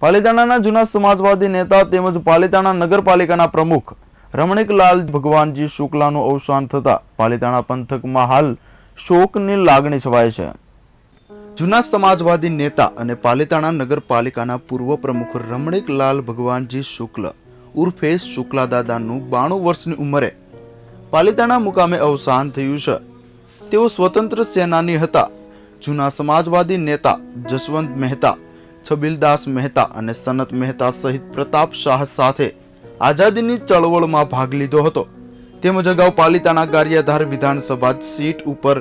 પાલિતાણાના જૂના સમાજવાદી નેતા તેમજ પાલિતાણા નગરપાલિકાના પ્રમુખ રમણીકલાલ ભગવાનજી શુક્લાનું અવસાન થતા પાલિતાણા પંથકમાં હાલ શોકની લાગણી છવાય છે. જૂના સમાજવાદી નેતા અને પાલિતાણા નગરપાલિકાના પૂર્વ પ્રમુખ રમણીકલાલ ભગવાનજી શુક્લ ઉર્ફે શુક્લાદાદાનું 92 વર્ષની ઉંમરે પાલિતાણા મુકામે અવસાન થયું છે. તેઓ સ્વતંત્ર સેનાની હતા. જૂના સમાજવાદી નેતા જસવંત મહેતા, છબીલદાસ મહેતા અને સનત મહેતા સહિત પ્રતાપ શાહ સાથે આઝાદીની ચળવળમાં ભાગ લીધો હતો. તેમજ અગાઉ પાલિતાણા ગારિયાધાર વિધાનસભા સીટ ઉપર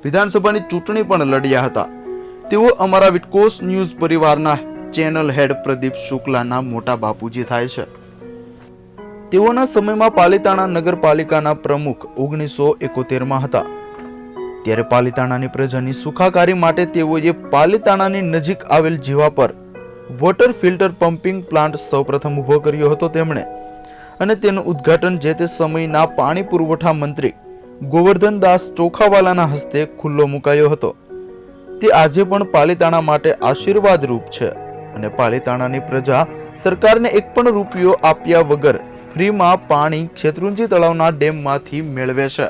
વિધાનસભાની ચૂંટણી પણ લડ્યા હતા. તેઓ અમારા વિટકોસ ન્યૂઝ પરિવારના ચેનલ હેડ પ્રદીપ શુક્લાના મોટા બાપુજી થાય છે. તેઓના સમયમાં પાલિતાણા નગરપાલિકાના પ્રમુખ 1971માં હતા. ત્યારે પાલિતાણાની પ્રજાની સુખાકારી માટે તેઓએ પાલિતાણાની નજીક આવેલ જીવા પર વોટર ફિલ્ટર પમ્પિંગ પ્લાન્ટ સૌપ્રથમ ઉભો કર્યો હતો તેમણે, અને તેનું ઉદ્ઘાટન જે તે સમયના પાણી પુરવઠા મંત્રી ગોવર્ધનદાસ ચોખાવાલાના હસ્તે ખુલ્લો મુકાયો હતો. તે આજે પણ પાલિતાણા માટે આશીર્વાદરૂપ છે અને પાલિતાણાની પ્રજા સરકારને એક પણ રૂપિયો આપ્યા વગર ફ્રીમાં પાણી શેત્રુંજી તળાવના ડેમમાંથી મેળવે છે.